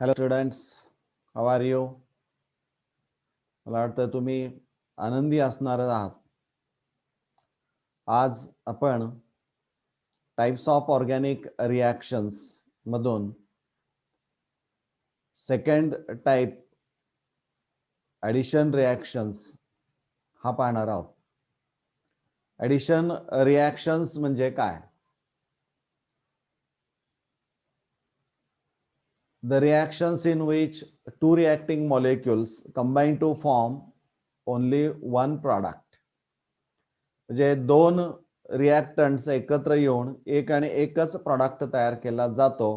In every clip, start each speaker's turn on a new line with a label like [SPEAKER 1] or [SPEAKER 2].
[SPEAKER 1] Hello students, how are you? मला वाटतं तुम्ही आनंदी असणार आहात. आज आपण टाइप्स ऑफ ऑर्गॅनिक रिॲक्शन्स मधून सेकंड टाइप ॲडिशन रिॲक्शन्स हा पाहणार आहोत. ॲडिशन रिॲक्शन्स म्हणजे काय? The reactions in which two reacting molecules combine to form only one product. म्हणजे दोन रिॲक्टंट्स एकत्र येऊन एक आणि एकच प्रॉडक्ट तयार केला जातो.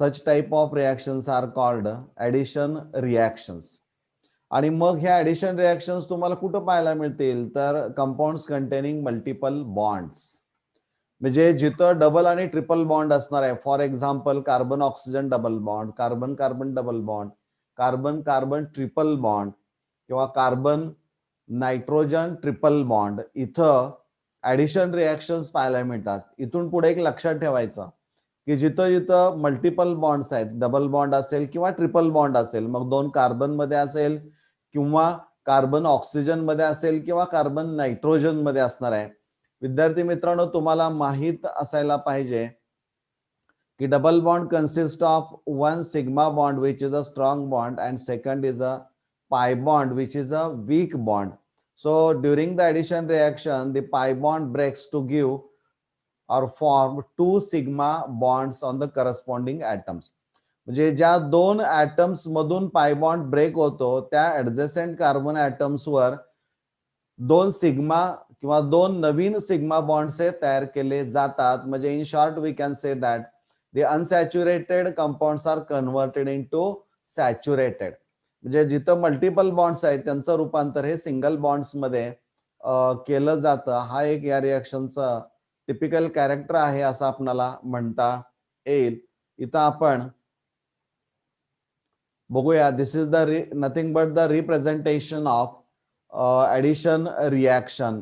[SPEAKER 1] Such type of reactions are called addition reactions. आणि मग ह्या ॲडिशन रिॲक्शन्स तुम्हाला कुठं पाहायला मिळतील तर कंपाऊंड्स कंटेनिंग मल्टिपल बॉन्ड्स. म्हणजे जिथं डबल आणि ट्रिपल बॉन्ड असणार आहे. For example carbon oxygen double bond, carbon carbon double bond, carbon carbon triple bond किंवा कार्बन नायट्रोजन ट्रिपल बॉन्ड, इथं ॲडिशन रिॲक्शन्स पाहायला मिळतात. इथून पुढे एक लक्षात ठेवायचं की जिथं जिथं मल्टिपल बॉन्ड्स आहेत, डबल बॉन्ड असेल किंवा ट्रिपल बॉन्ड असेल, मग दोन कार्बन मध्ये असेल किंवा कार्बन ऑक्सिजन मध्ये असेल किंवा कार्बन नायट्रोजन मध्ये असणार आहे. विद्यार्थी मित्रांनो, तुम्हाला माहित असायला पाहिजे की double bond consist of one sigma bond which is a strong bond and second is a pi bond which is a weak bond. So during the addition reaction, the pi bond breaks to give or form two sigma bonds on the corresponding atoms. म्हणजे ज्या दोन atoms मधून pi bond break होतो त्या adjacent carbon atoms वर दोन sigma किंवा दोन नवीन सिग्मा बॉन्ड्स तयार केले जातात. म्हणजे in short we can say that the unsaturated compounds are converted into saturated. म्हणजे जिथं मल्टिपल बॉन्ड्स आहेत त्यांचं रूपांतर हे सिंगल बॉन्ड्स मध्ये केलं जातं. हा एक या रिॲक्शनचा टिपिकल कॅरेक्टर आहे असं आपल्याला म्हणता येईल. इथं आपण बघूया. This is the nothing but the representation of addition reaction.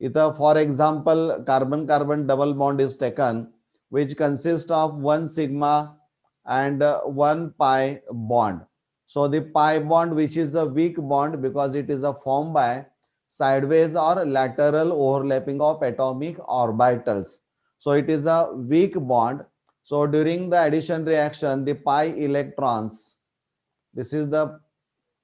[SPEAKER 1] इथं for example carbon carbon double bond is taken which consists of one sigma and one pi bond. So the pi bond, which is a weak bond because it is formed by sideways or lateral overlapping of atomic orbitals. So it is a weak bond. So during the addition reaction, the pi electrons, this is the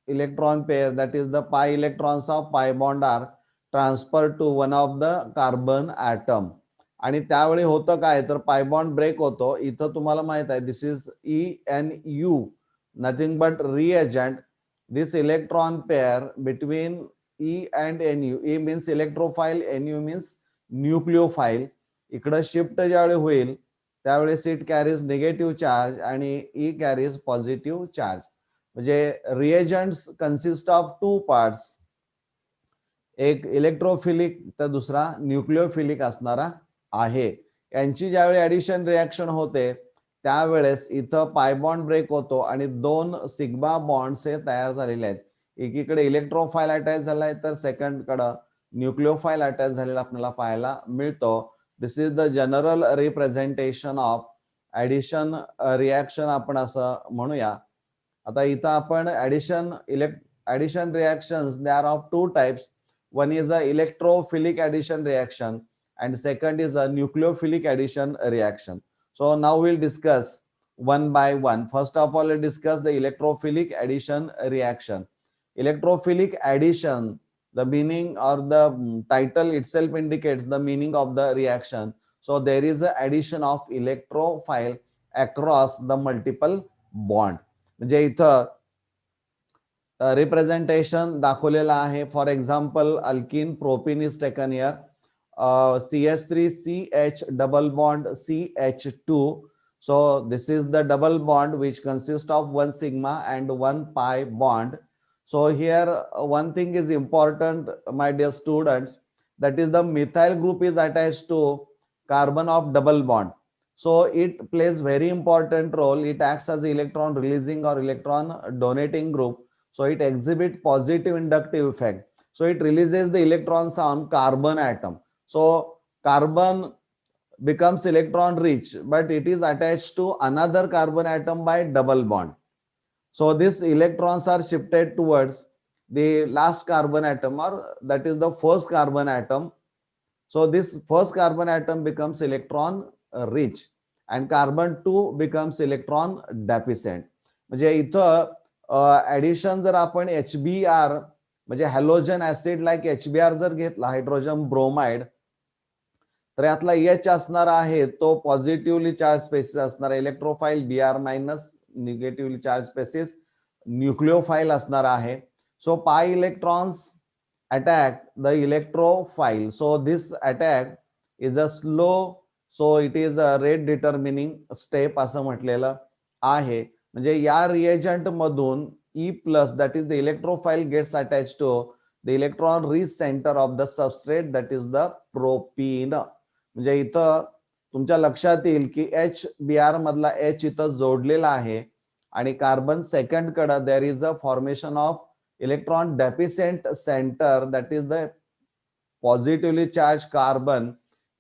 [SPEAKER 1] electron pair, that is the pi electrons of pi bond are transferred to one of the carbon atom. आणि त्यावेळी होतं काय तर pi bond break होतो. इथं तुम्हाला माहित आहे this is ENU, nothing but reagent. This electron pair between E and NU, E means electrophile, NU means nucleophile. इकडं शिफ्ट ज्यावेळी होईल त्यावेळेस इट कॅरीज निगेटिव्ह चार्ज आणि E कॅरीज पॉझिटिव्ह चार्ज. म्हणजे reagents consist of two parts, एक electrophilic तर दुसरा nucleophilic असणारा आहे. यांची ज्यावेळी ऍडिशन रिॲक्शन होते त्यावेळेस इथं पाय बॉन्ड ब्रेक होतो आणि दोन सिग्मा बॉन्ड्स हे तयार झालेले आहेत. एकीकडे इलेक्ट्रोफाईल अटॅच झालाय तर सेकंड कडे न्यूक्लिओफाईल अटॅच झालेला आपल्याला पाहायला मिळतो. This is the general representation of addition reaction आपण असं म्हणूया. आता इथं आपण addition reactions, they are of two types. One is a electrophilic addition reaction and second is a nucleophilic addition reaction. So now we'll discuss one by one. First of all, we'll discuss the electrophilic addition reaction. Electrophilic addition, the meaning or the title itself indicates the meaning of the reaction. So there is a addition of electrophile across the multiple bond. म्हणजे इथं representation दाखवलेलं आहे. For example alkene propyne is taken here, CH3CH double bond CH2. So this is the double bond which consists of one sigma and one pi bond. So here one thing is important, my dear students, that is the methyl group is attached to carbon of double bond. So it plays very important role. It acts as electron releasing or electron donating group. So it exhibits positive inductive effect. So it releases the electrons on carbon atom. So carbon becomes electron rich, but it is attached to another carbon atom by double bond. So these electrons are shifted towards the last carbon atom, or that is the first carbon atom. So this first carbon atom becomes electron rich and carbon 2 becomes electron deficient. म्हणजे इथं addition जर आपण HBr म्हणजे halogen acid like HBr जर घेतला, hydrogen bromide, तर यातला H असणार आहे तो पॉझिटिव्हली चार्ज स्पेसिस असणार आहे, electrophile Br minus negatively charge species nucleophile असणार आहे. So pi electrons attack the electrophile. So this attack is a slow, so it is a rate determining step असं म्हटलेलं आहे. म्हणजे या रिएजंट मधून E plus, that is the electrophile, gets attached to the electron rich center of the substrate, that is the propene. म्हणजे इथं तुमच्या लक्षात येईल की HBr मधला H इथं जोडलेला आहे आणि कार्बन सेकंड कडे देर is a formation of electron deficient center, that is the positively charged carbon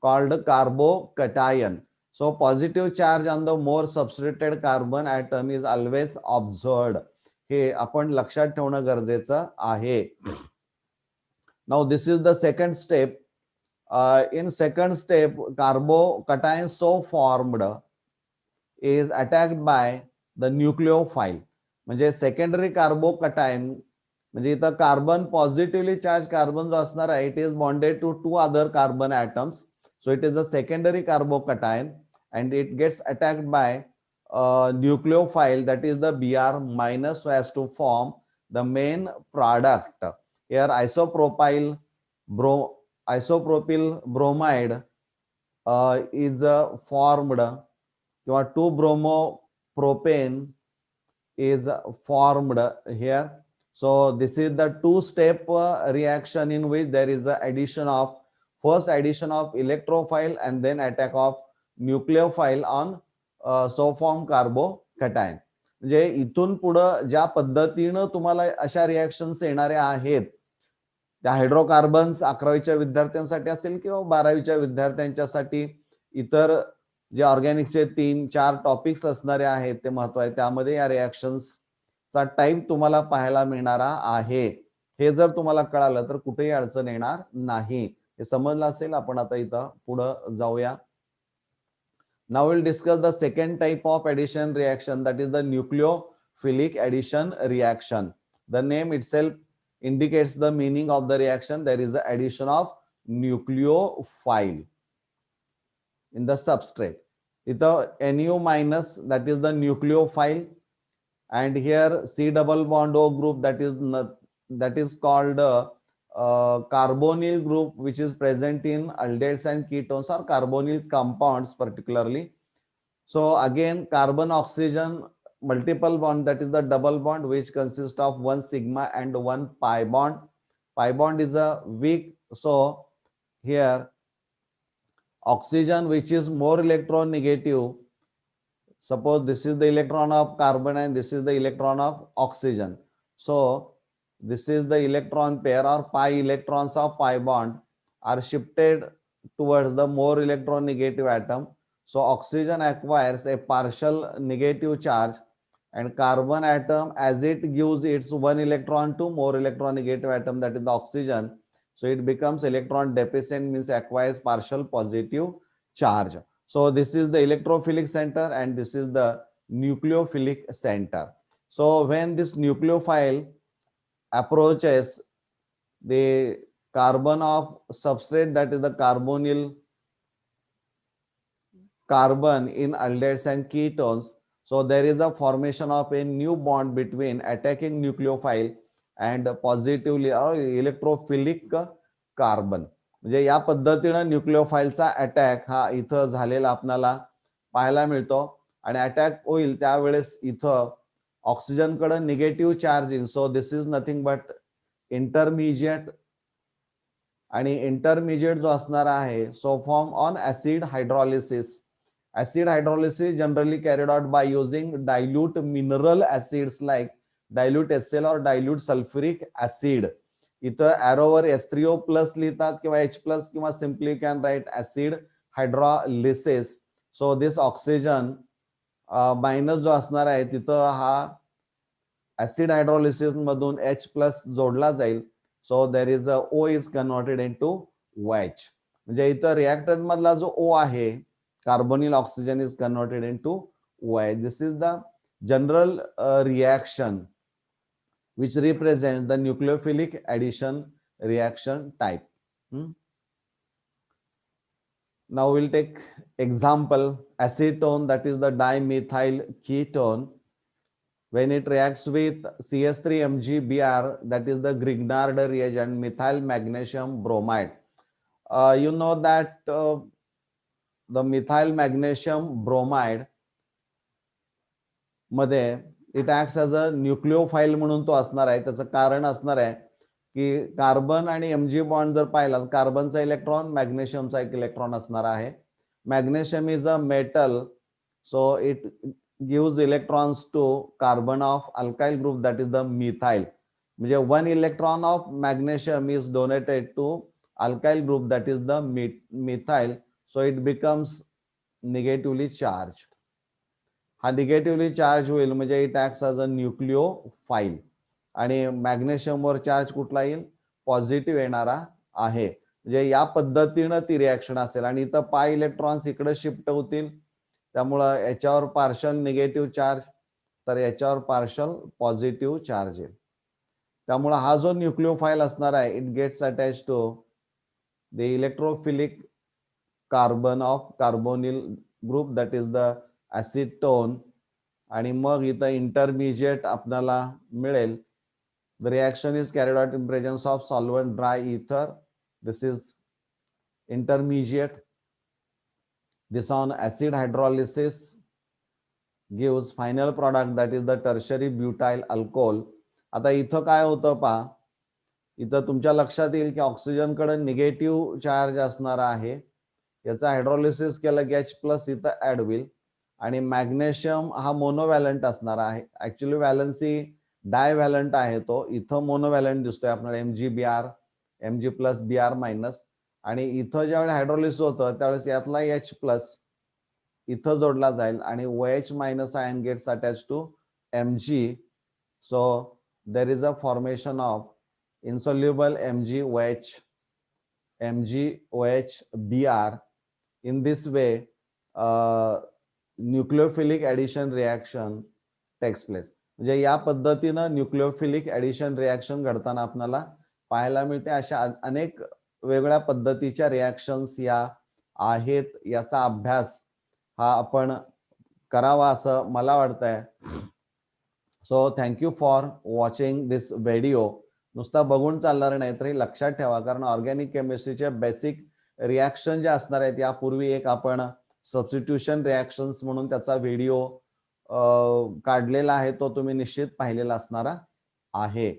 [SPEAKER 1] called carbocation. So positive charge on the more substituted carbon atom is always observed. हे आपण लक्षात ठेवणं गरजेचं आहे. Now this is the second step. In second step, carbocation so formed is attacked by the nucleophile. म्हणजे secondary carbocation म्हणजे इथं carbon positively charge carbon जो असणार आहे, it is bonded to 2 other carbon atoms. So it is a secondary carbocation and it gets attacked by nucleophile, that is the Br minus, so as to form the main product. Here isopropyl bromide is formed, किंवा 2-bromopropane is formed here. So this is the two-step reaction in which there is the addition of first addition of electrophile and then attack of nucleophile on so formed carbocation. म्हणजे इथून पुढे ज्या पद्धतीने तुम्हाला अशा reactions येणाऱ्या आहेत त्या हायड्रोकार्बन्स 11वीच्या विद्यार्थ्यांसाठी असेल किंवा 12वीच्या विद्यार्थ्यांच्यासाठी इतर जे ऑर्गॅनिकचे 3-4 टॉपिक्स असणारे आहेत ते महत्व आहे. त्यामध्ये या रिएक्शन्स चा टाइप तुम्हाला पाहायला मिळणारा आहे. हे जर तुम्हाला कळालं तर कुठेही अडचण येणार नाही. हे समजलं असेल. आपण आता इथं पुढे जाऊया. Now we'll discuss the second type of addition reaction, that is the nucleophilic addition reaction. The name itself indicates the meaning of the reaction. There is the addition of nucleophile in the substrate. इथं Nu minus, that is the nucleophile, and here C double bond O group, that is called carbonyl group, which is present in aldehydes and ketones or carbonyl compounds particularly. So again carbon oxygen multiple bond, that is the double bond, which consists of 1 sigma and 1 pi bond. Pi bond is a weak, so here oxygen, which is more electronegative, suppose this is the electron of carbon and this is the electron of oxygen. So this is the electron pair, or pi electrons of pi bond are shifted towards the more electronegative atom. So oxygen acquires a partial negative charge and carbon atom, as it gives its 1 electron to more electronegative atom, that is the oxygen, so it becomes electron deficient, means acquires partial positive charge. So this is the electrophilic center and this is the nucleophilic center. So when this nucleophile approaches the carbon of substrate, that is the carbonyl carbon in aldehydes and ketones, so there is a formation of a new bond between attacking nucleophile and positively or electrophilic carbon. म्हणजे या पद्धतीने न्यूक्लिओफाईलचा attack हा इथं झालेला आपल्याला पाहायला मिळतो आणि अटॅक होईल त्यावेळेस इथं ऑक्सिजन कडे निगेटिव्ह चार्ज येईल. So this is nothing but intermediate, आणि इंटरमिजिएट जो असणार आहे so form on acid hydrolysis. Acid hydrolysis generally carried out by using dilute mineral acids like dilute HCl और डायल्यूट सल्फ्युरिक ऍसिड. इथं एरोवर H3O plus लिहितात किंवा H plus, किंवा simply can write acid hydrolysis. So this oxygen minus जो असणार आहे तिथं हा ऍसिड हायड्रॉलिसिस मधून H+ जोडला जाईल. So there is a O is converted into OH. म्हणजे इथं रिएक्टंट मधला जो O आहे, carbonyl oxygen is converted into OH. This is the general reaction which represent the nucleophilic addition reaction type. Now we'll take example acetone, that is the dimethyl ketone. When it reacts with CS3MgBr, that is the Grignard reagent, methyl magnesium bromide. You know that the methyl magnesium bromide मध्ये it acts as a nucleophile म्हणून तो असणार आहे. त्याचं कारण असणार आहे की कार्बन आणि Mg बॉन्ड जर पाहिला, कार्बनचा इलेक्ट्रॉन मॅग्नेशियमचा एक इलेक्ट्रॉन असणार आहे. Magnesium is a metal, so it gives electrons to carbon of alkyl group, that is the methyl. म्हणजे 1 electron of magnesium is donated to alkyl group, that is the methyl. So it becomes negatively charge. हा negatively charge होईल म्हणजे it acts as a nucleophile. आणि मॅग्नेशियमवर charge कुठला येईल? Positive येणारा आहे. म्हणजे या पद्धतीनं ती रिॲक्शन असेल. आणि इथं पाय इलेक्ट्रॉन्स इकडे शिफ्ट होतील, त्यामुळं याच्यावर पार्शल निगेटिव्ह चार्ज, तर याच्यावर पार्शल पॉझिटिव्ह चार्ज येईल. त्यामुळं हा जो न्यूक्लिओफाईल असणार आहे, it gets attach to the electrophilic carbon of carbonyl group, that is the acetone. आणि मग इथं इंटरमिजिएट आपल्याला मिळेल. The reaction is carried out in presence of solvent dry ether. This is intermediate. This on acid hydrolysis gives final product, that is the tertiary butyl alcohol. आता इथं काय होतं पहा, इथं तुमच्या लक्षात येईल की ऑक्सिजन कडे निगेटिव्ह चार्ज असणार आहे. याचा हायड्रोलिसिस केलं की H+ इथं ऍड होईल. आणि मॅग्नेशियम हा मोनोव्हॅलंट असणार आहे. ऍक्च्युअली व्हॅलन्सी डायव्हॅलंट आहे तो. इथं मोनोव्हॅलंट दिसतोय आपल्याला Mg+Br, Mg+Br-. आणि इथं ज्यावेळेस हायड्रोलिसिस होतं त्यावेळेस यातला H+ इथं जोडला जाईल आणि OH- ion gets attach to Mg. So there is a formation of insoluble MgOH, MgOH-Br. In this way, nucleophilic addition reaction takes place. म्हणजे या पद्धतीनं न्यूक्लिओफिलिक ऍडिशन रिॲक्शन घडताना आपल्याला पाहायला मिळते. अशा अनेक वेगळ्या पद्धतीच्या रिॲक्शन्स या आहेत. याचा अभ्यास हा आपण करावा असं मला वाटतंय. So thank you for watching this video. नुसता बघून चालणार नाही, तरी लक्षात ठेवा, कारण ऑर्गॅनिक केमिस्ट्रीचे बेसिक रिॲक्शन जे असणार आहेत, यापूर्वी एक आपण सबस्टिट्यूशन रिॲक्शन्स म्हणून त्याचा व्हिडिओ काढलेला आहे, तो तुम्ही निश्चित पाहिलेला असणार आहे.